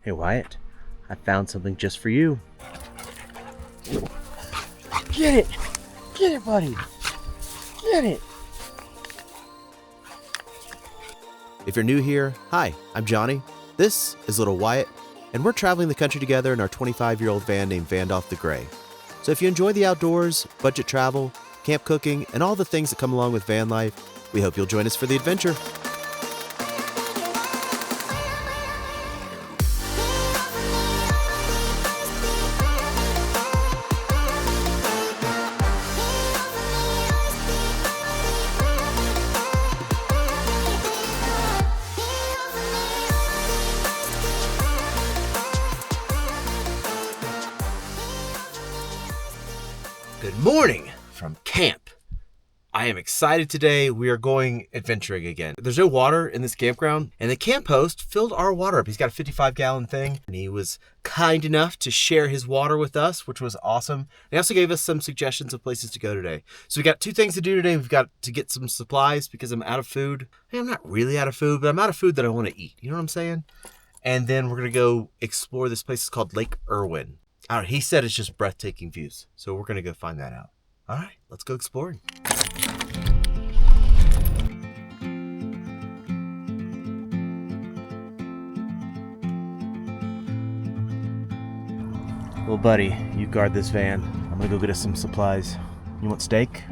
Hey Wyatt, I found something just for you. Get it! Get it, buddy! Get it! If you're new here, hi, I'm Johnny. This is little Wyatt, and we're traveling the country together in our 25-year-old van named Vandalf the Grey. So if you enjoy the outdoors, budget travel, camp cooking, and all the things that come along with van life, we hope you'll join us for the adventure. Good morning from camp. I am excited today. We are going adventuring again. There's no water in this campground, and the camp host filled our water up. He's got a 55-gallon thing, and he was kind enough to share his water with us, which was awesome. And he also gave us some suggestions of places to go today. So we got two things to do today. We've got to get some supplies because I'm out of food. Hey, I'm not really out of food, but I'm out of food that I want to eat. You know what I'm saying? And then we're going to go explore this place. It's called Lake Irwin. I don't know, he said it's just breathtaking views. So we're going to go find that out. All right, let's go exploring. Well, buddy, you guard this van. I'm going to go get us some supplies. You want steak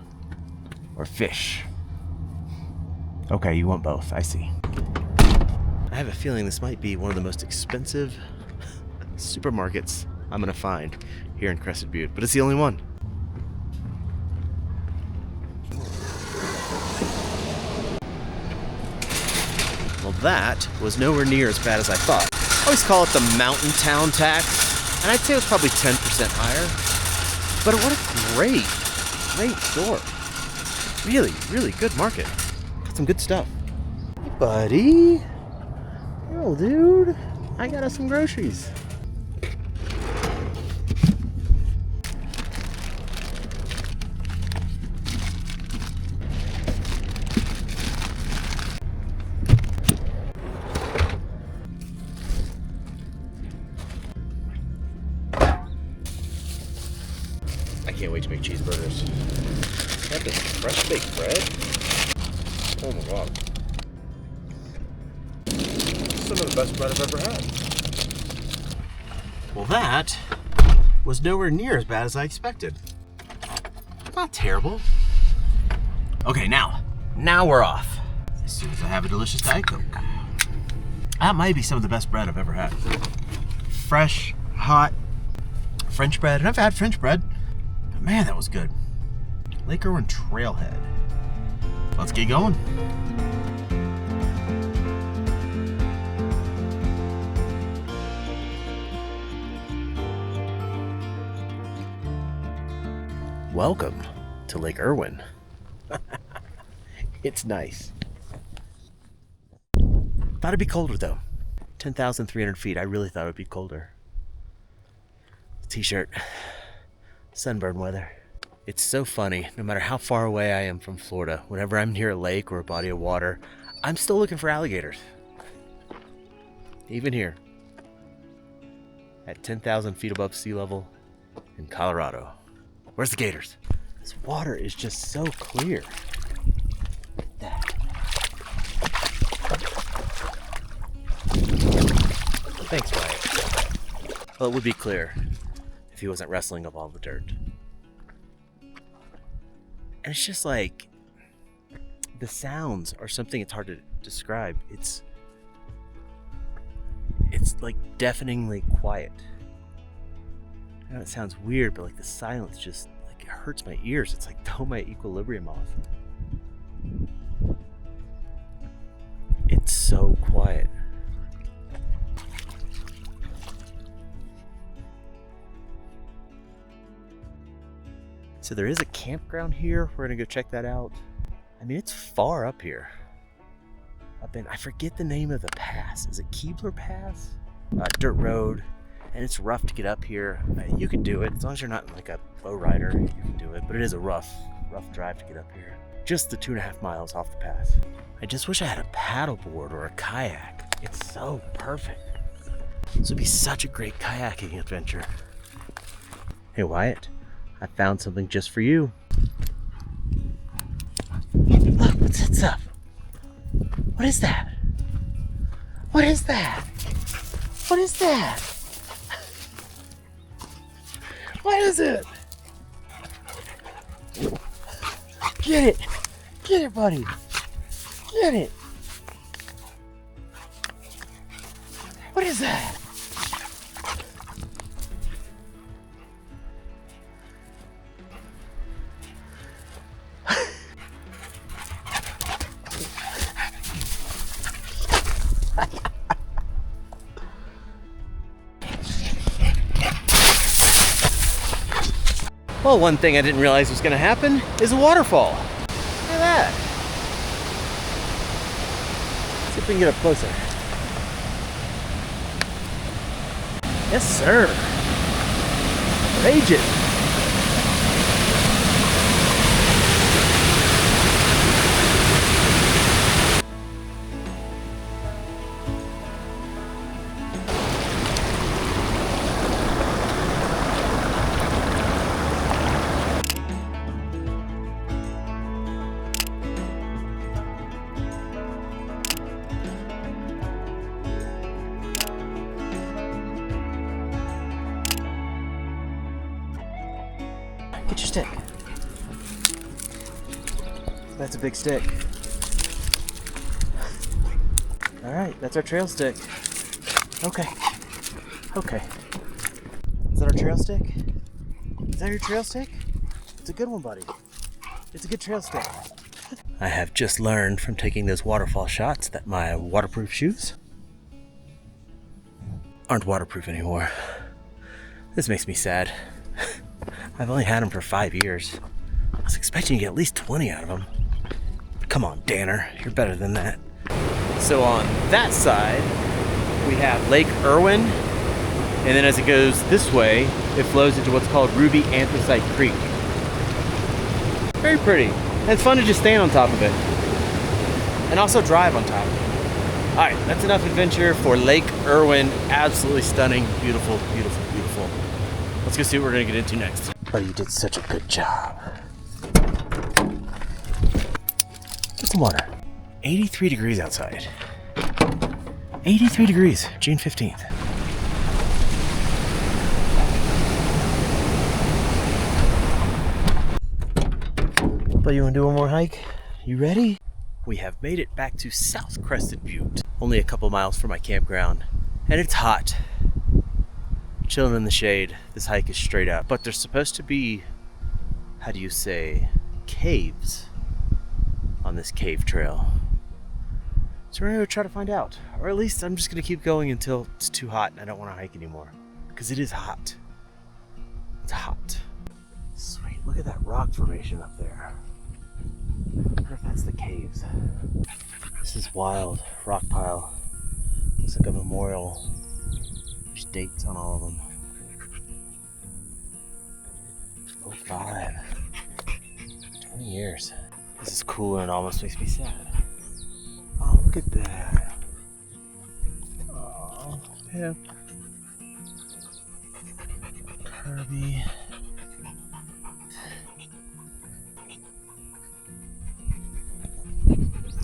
or fish? Okay, you want both. I see. I have a feeling this might be one of the most expensive supermarkets I'm gonna find here in Crested Butte, but it's the only one. Well, that was nowhere near as bad as I thought. I always call it the mountain town tax, and I'd say it was probably 10% higher. But what a great store. Really, really good market. Got some good stuff. Hey, buddy. Yo, dude. I got us some groceries. I can't wait to make cheeseburgers. Got this fresh baked bread. Oh my god. Some of the best bread I've ever had. Well, that was nowhere near as bad as I expected. Not terrible. Okay, now we're off. As soon as I have a delicious Diet Coke. That might be some of the best bread I've ever had. Fresh, hot French bread. And I've had French bread. Man, that was good. Lake Irwin Trailhead. Let's get going. Welcome to Lake Irwin. It's nice. Thought it'd be colder though. 10,300 feet. I really thought it would be colder. T-shirt. Sunburn weather. It's so funny, no matter how far away I am from Florida, whenever I'm near a lake or a body of water, I'm still looking for alligators. Even here, at 10,000 feet above sea level in Colorado. Where's the gators? This water is just so clear. Look at that. Thanks, Wyatt. Well, it would be clear if he wasn't wrestling up all the dirt. And it's just like, the sounds are something it's hard to describe. It's like deafeningly quiet. I know it sounds weird, but like the silence just, like, it hurts my ears. It's like throw my equilibrium off. It's so quiet. So there is a campground here. We're gonna go check that out. I mean, it's far up here. I forget the name of the pass. Is it Keebler Pass? Dirt road, and it's rough to get up here. You can do it, as long as you're not like a low rider, you can do it, but it is a rough drive to get up here. Just the 2.5 miles off the pass. I just wish I had a paddleboard or a kayak. It's so perfect. This would be such a great kayaking adventure. Hey Wyatt, I found something just for you. Look, what's that stuff? What is that? What is that? What is that? What is it? Get it! Get it, buddy! Get it! What is that? Well, one thing I didn't realize was going to happen is a waterfall. Look at that. Let's see if we can get up closer. Yes, sir. Raging. Get your stick. That's a big stick. All right, that's our trail stick. Okay. Okay. Is that our trail stick? Is that your trail stick? It's a good one, buddy. It's a good trail stick. I have just learned from taking those waterfall shots that my waterproof shoes aren't waterproof anymore. This makes me sad. I've only had them for 5 years. I was expecting to get at least 20 out of them. Come on, Danner, you're better than that. So on that side, we have Lake Irwin, and then as it goes this way, it flows into what's called Ruby Anthracite Creek. Very pretty, and it's fun to just stand on top of it, and also drive on top of it. All right, that's enough adventure for Lake Irwin. Absolutely stunning, beautiful, beautiful, beautiful. Let's go see what we're gonna get into next. Oh, you did such a good job. Get some water. 83 degrees outside. 83 degrees, June 15th. But you wanna do one more hike? You ready? We have made it back to South Crested Butte. Only a couple miles from my campground, and it's hot. Chilling in the shade. This hike is straight up, but there's supposed to be, how do you say, caves on this cave trail. So we're gonna go try to find out, or at least I'm just gonna keep going until it's too hot and I don't want to hike anymore, because it is hot. It's hot. Sweet, look at that rock formation up there. I wonder if that's the caves. This is wild rock pile. Looks like a memorial. There's dates on all of them. 05. 20 years. This is cool and it almost makes me sad. Oh, look at that. Oh, Pip. Kirby.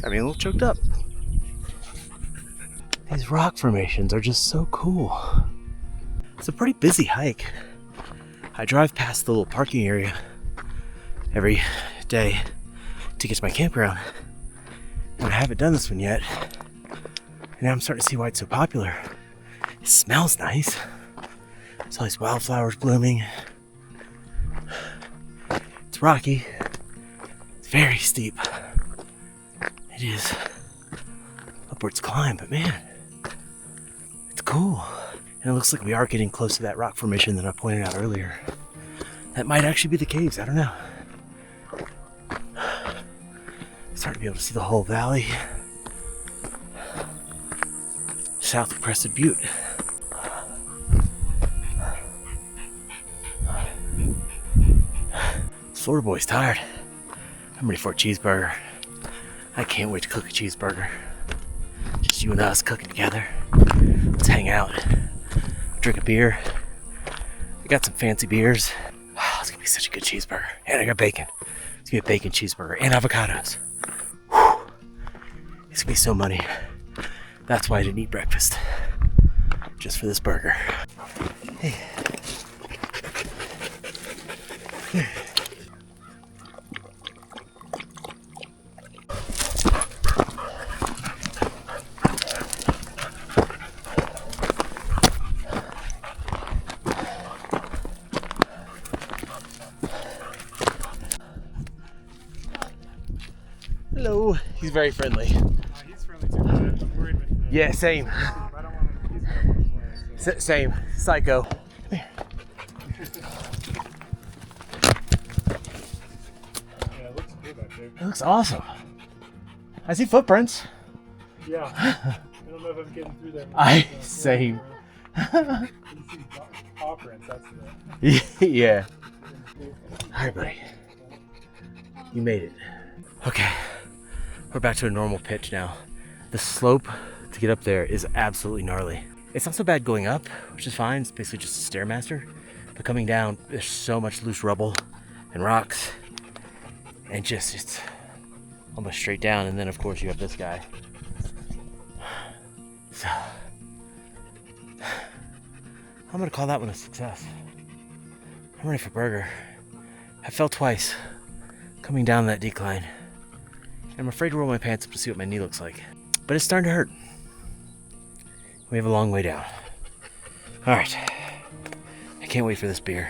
I mean, a little choked up. These rock formations are just so cool. It's a pretty busy hike. I drive past the little parking area every day to get to my campground. And I haven't done this one yet. And now I'm starting to see why it's so popular. It smells nice. There's all these wildflowers blooming. It's rocky. It's very steep. It is upwards climb, but man, it's cool. And it looks like we are getting close to that rock formation that I pointed out earlier. That might actually be the caves, I don't know. Starting to be able to see the whole valley. South Crested Butte. This Florida boy's tired. I'm ready for a cheeseburger. I can't wait to cook a cheeseburger. Just you and us cooking together. Let's hang out. drink a beer. I got some fancy beers. Oh, it's gonna be such a good cheeseburger. And I got bacon. It's gonna be a bacon cheeseburger and avocados. Whew. It's gonna be so money. That's why I didn't eat breakfast. Just for this burger. Hey. Hello. He's very friendly. He's friendly too, but I'm worried with the... Yeah, same. I don't want him, he's gonna want to play. So. Same. Psycho. Yeah, it looks good, that big. It looks awesome. I see footprints. Yeah. I don't know if I'm getting through there. Same. You see paw prints, that's the... Yeah. All right, buddy. You made it. Okay. We're back to a normal pitch now. The slope to get up there is absolutely gnarly. It's not so bad going up, which is fine. It's basically just a Stairmaster. But coming down, there's so much loose rubble and rocks. And just, it's almost straight down. And then, of course, you have this guy. So, I'm gonna call that one a success. I'm ready for burger. I fell twice coming down that decline. I'm afraid to roll my pants up to see what my knee looks like. But it's starting to hurt. We have a long way down. All right. I can't wait for this beer.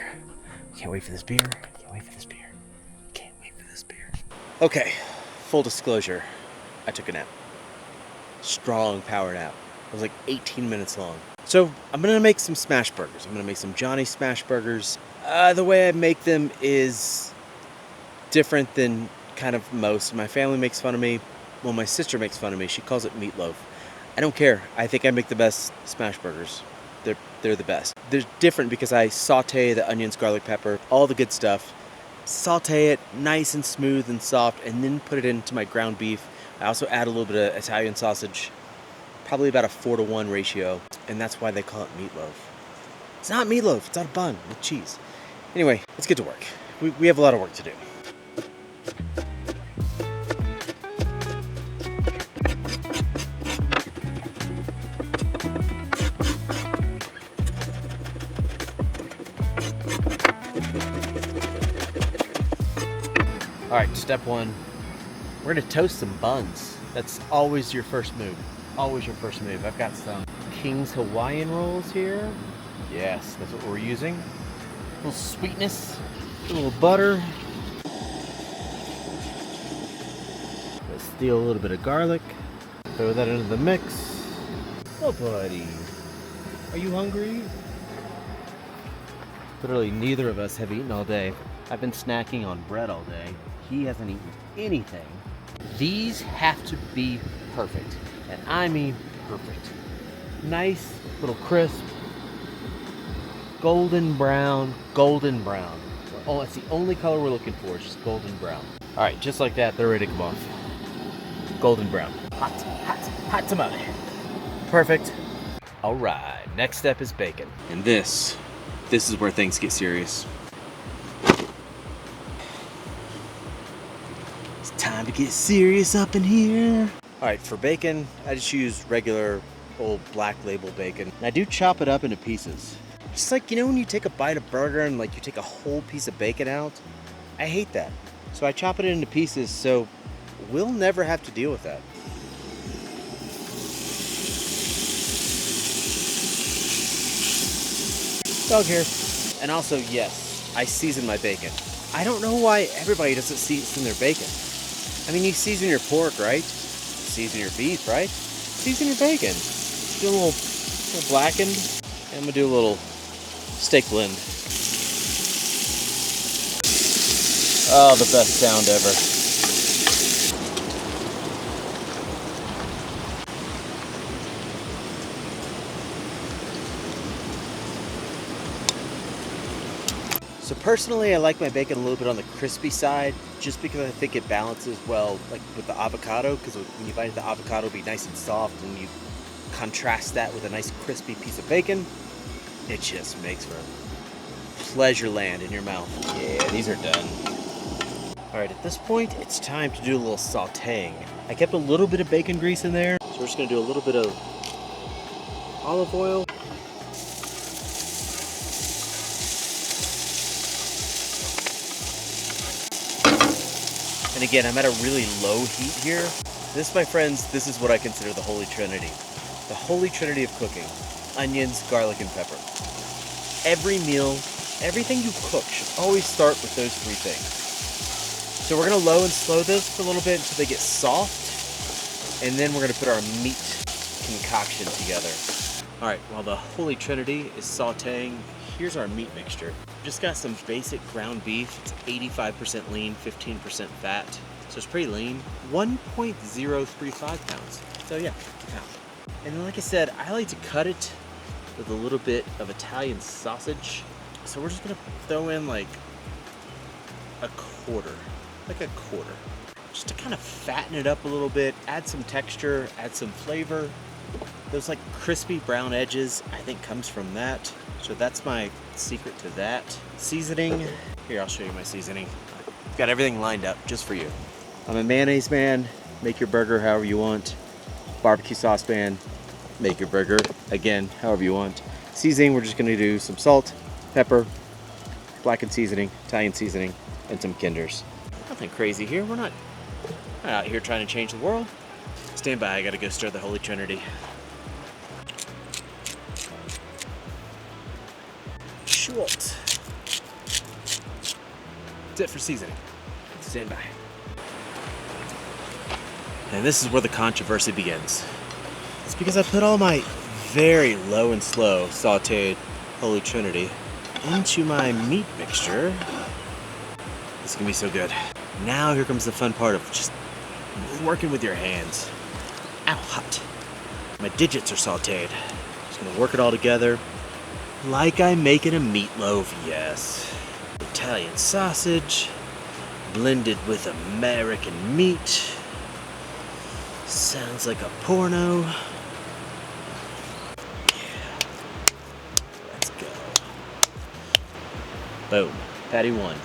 Can't wait for this beer. Can't wait for this beer. Can't wait for this beer. Okay, full disclosure. I took a nap. Strong power nap. It was like 18 minutes long. So I'm gonna make some Smashburgers. I'm gonna make some Johnny Smashburgers. The way I make them is different than kind of most. My family makes fun of me. Well, my sister makes fun of me. She calls it meatloaf. I don't care. I think I make the best Smashburgers. They're the best. They're different because I saute the onions, garlic, pepper, all the good stuff. Saute it nice and smooth and soft, and then put it into my ground beef. I also add a little bit of Italian sausage, probably about a 4-to-1 ratio, and that's why they call it meatloaf. It's not meatloaf. It's not a bun with cheese. Anyway, let's get to work. We have a lot of work to do. All right, step one, we're gonna toast some buns. That's always your first move. Always your first move. I've got some King's Hawaiian rolls here. Yes, that's what we're using. A little sweetness, a little butter. Let's steal a little bit of garlic. Throw that into the mix. Oh, buddy, are you hungry? Literally, neither of us have eaten all day. I've been snacking on bread all day. He hasn't eaten anything. These have to be perfect. And I mean perfect. Nice, little crisp, golden brown, golden brown. Oh, that's the only color we're looking for, is just golden brown. All right, just like that, they're ready to come off. Golden brown. Hot, hot, hot tamale. Perfect. All right, next step is bacon. And this is where things get serious. Time to get serious up in here. All right, for bacon, I just use regular old Black Label bacon. And I do chop it up into pieces. Just like, you know, when you take a bite of burger and like you take a whole piece of bacon out? I hate that. So I chop it into pieces so we'll never have to deal with that. Dog hair. And also, yes, I season my bacon. I don't know why everybody doesn't season their bacon. I mean, you season your pork, right? Season your beef, right? Season your bacon. Do a little blackened. And I'm gonna do a little steak blend. Oh, the best sound ever. So personally, I like my bacon a little bit on the crispy side, just because I think it balances well, like with the avocado, because when you bite into the avocado, it'll be nice and soft, and you contrast that with a nice crispy piece of bacon. It just makes for pleasure land in your mouth. Yeah, these are done. All right, at this point, it's time to do a little sauteing. I kept a little bit of bacon grease in there, so we're just gonna do a little bit of olive oil. And again, I'm at a really low heat here. This, my friends, this is what I consider the Holy Trinity. The Holy Trinity of cooking. Onions, garlic, and pepper. Every meal, everything you cook should always start with those three things. So we're gonna low and slow this for a little bit until they get soft. And then we're gonna put our meat concoction together. All right, while the Holy Trinity is sauteing, here's our meat mixture. Just got some basic ground beef. It's 85% lean, 15% fat. So it's pretty lean. 1.035 pounds. So yeah, it's a pound. And then like I said, I like to cut it with a little bit of Italian sausage. So we're just gonna throw in like a quarter, just to kind of fatten it up a little bit, add some texture, add some flavor. Those like crispy brown edges, I think comes from that. So that's my secret to that. Seasoning, here I'll show you my seasoning. Got everything lined up just for you. I'm a mayonnaise man, make your burger however you want. Barbecue sauce man, make your burger, again, however you want. Seasoning, we're just gonna do some salt, pepper, blackened seasoning, Italian seasoning, and some Kinders. Nothing crazy here, we're not out here trying to change the world. Stand by, I gotta go stir the Holy Trinity. Schwartz. That's it for seasoning. Stand by. And this is where the controversy begins. It's because I put all my very low and slow sauteed Holy Trinity into my meat mixture. This is gonna be so good. Now here comes the fun part of just working with your hands. Ow, hot. My digits are sauteed. Just gonna work it all together like I'm making a meatloaf, yes. Italian sausage, blended with American meat. Sounds like a porno. Yeah. Let's go. Boom. Patty one.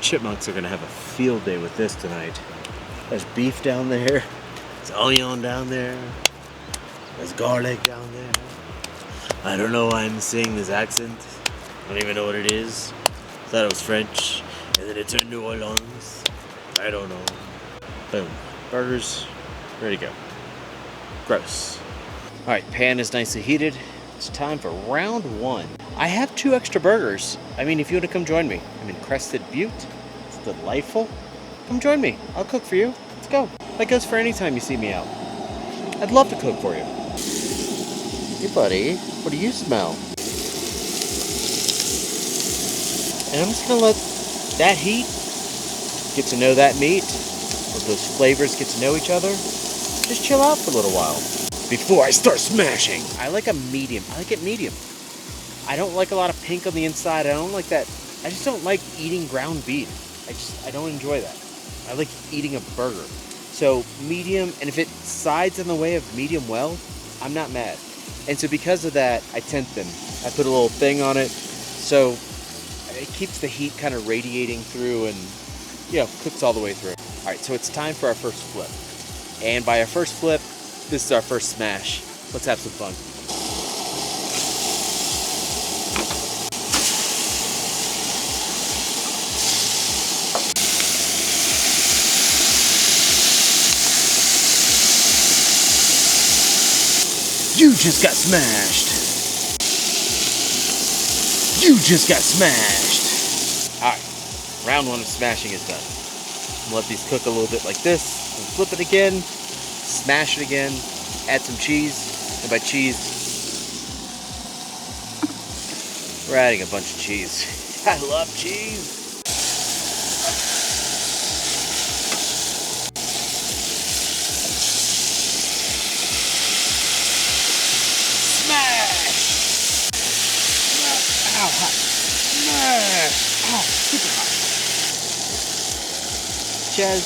Chipmunks are gonna have a field day with this tonight. There's beef down there. There's onion down there. There's garlic down there. I don't know why I'm saying this accent. I don't even know what it is. Thought it was French, and then it turned New Orleans. I don't know. Boom. Burgers, ready to go. Gross. All right, pan is nicely heated. It's time for round one. I have 2 extra burgers. I mean, if you want to come join me, I'm in Crested Butte. It's delightful. Come join me. I'll cook for you. Let's go. That goes for any time you see me out. I'd love to cook for you. Hey, buddy. What do you smell? And I'm just gonna let that heat get to know that meat. Let those flavors get to know each other. Just chill out for a little while before I start smashing. I like a medium. I like it medium. I don't like a lot of pink on the inside. I don't like that. I just don't like eating ground beef. I don't enjoy that. I like eating a burger. So medium, and if it sides in the way of medium well, I'm not mad. And so because of that, I tint them. I put a little thing on it, so it keeps the heat kind of radiating through and, you know, cooks all the way through. All right, so it's time for our first flip. And by our first flip, this is our first smash. Let's have some fun. You just got smashed. You just got smashed. All right, round one of smashing is done. I'm gonna let these cook a little bit like this, and flip it again, smash it again, add some cheese, and by cheese, we're adding a bunch of cheese. I love cheese. Ow, hot. Smash! Oh, super hot. Chaz.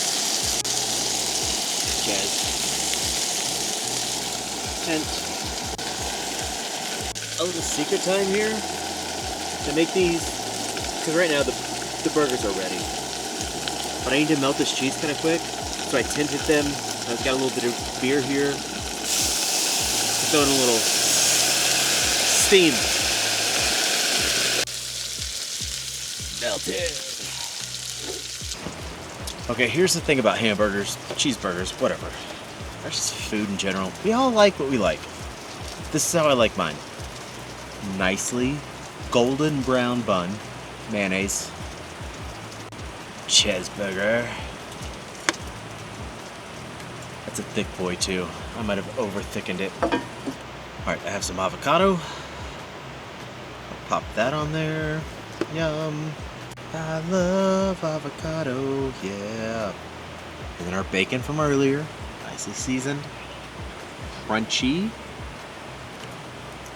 Hint. a little secret time here to make these, because right now the burgers are ready. But I need to melt this cheese kind of quick, so I tinted them. I've got a little bit of beer here. Throw in a little steam. Melted. Okay, here's the thing about hamburgers, cheeseburgers, whatever. That's just food in general. We all like what we like. This is how I like mine. Nicely golden brown bun, mayonnaise, cheeseburger. That's a thick boy too. I might have over thickened it. Alright, I have some avocado. I'll pop that on there. Yum. I love avocado, yeah. And then our bacon from earlier, nicely seasoned. Crunchy.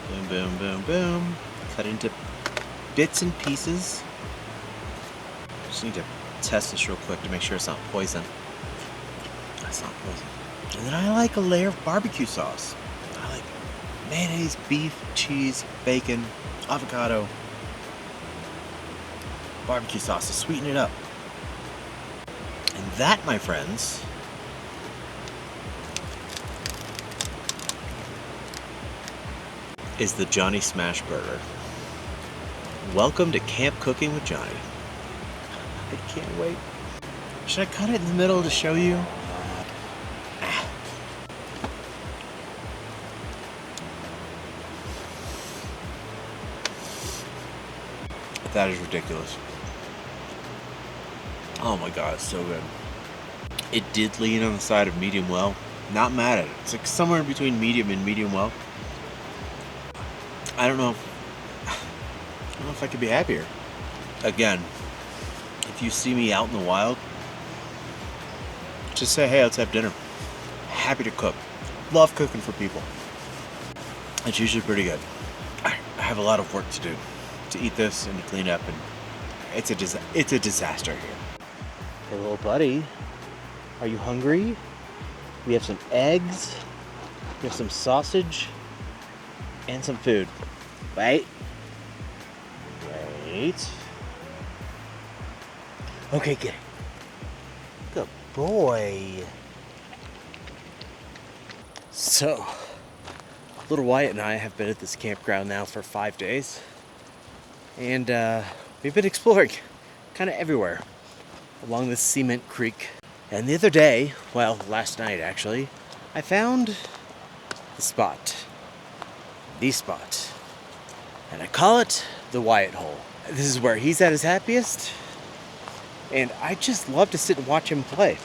Boom, boom, boom, boom. Cut into bits and pieces. Just need to test this real quick to make sure it's not poison. That's not poison. And then I like a layer of barbecue sauce. I like mayonnaise, beef, cheese, bacon, avocado, barbecue sauce to sweeten it up. And that, my friends, is the Johnny Smashburger. Welcome to Camp Cooking with Johnny. I can't wait. Should I cut it in the middle to show you? That is ridiculous. Oh my god, it's so good. It did lean on the side of medium well. Not mad at it. It's like somewhere in between medium and medium well. I don't know if I could be happier. Again, if you see me out in the wild, just say, hey, let's have dinner. Happy to cook. Love cooking for people. It's usually pretty good. I have a lot of work to do. To eat this and to clean up, and it's a disaster here. Hey little buddy, are you hungry? We have some eggs, we have some sausage, and some food. Wait. Okay, get it. Good boy. So, little Wyatt and I have been at this campground now for 5 days. And we've been exploring kind of everywhere along this cement creek. And the other day, well, last night actually, I found the spot. And I call it the Wyatt hole. This is where he's at his happiest. And I just love to sit and watch him play.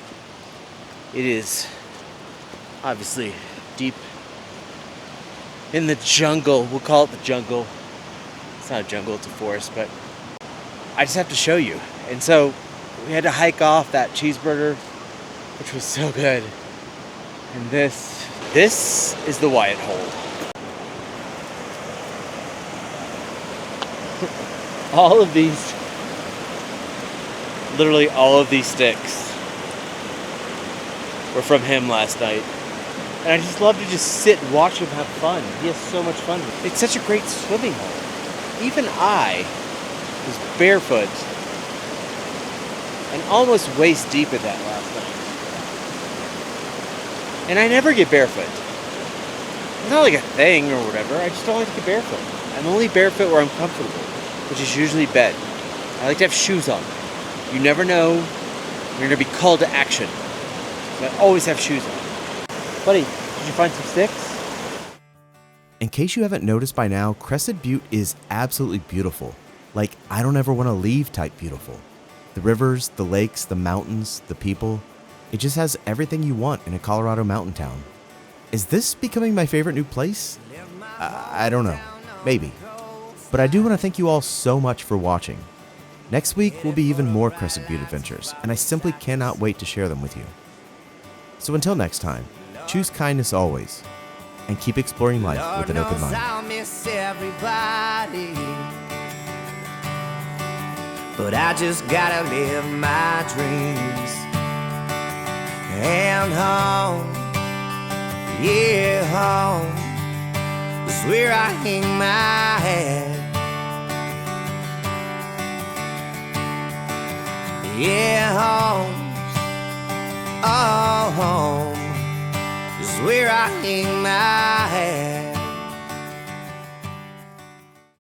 It is obviously deep in the jungle. We'll call it the jungle. It's not a jungle, it's a forest, but I just have to show you. And so we had to hike off that cheeseburger, which was so good. And this is the Wyatt hole. Literally all of these sticks were from him last night. And I just love to just sit and watch him have fun. He has so much fun. It's such a great swimming hole. Even I was barefoot and almost waist deep in that last night. And I never get barefoot. It's not like a thing or whatever. I just don't like to get barefoot. I'm only barefoot where I'm comfortable, which is usually bed. I like to have shoes on. You never know you're going to be called to action. So I always have shoes on. Buddy, did you find some sticks? In case you haven't noticed by now, Crested Butte is absolutely beautiful. Like, I don't ever want to leave type beautiful. The rivers, the lakes, the mountains, the people. It just has everything you want in a Colorado mountain town. Is this becoming my favorite new place? I don't know. Maybe. But I do want to thank you all so much for watching. Next week will be even more Crested Butte adventures, and I simply cannot wait to share them with you. So until next time, choose kindness always, and keep exploring life with an open mind. I'll miss everybody, but I just gotta live my dreams. And home, yeah, home is is where I hang my hat. Yeah, home's, oh, home is where I hang my hat.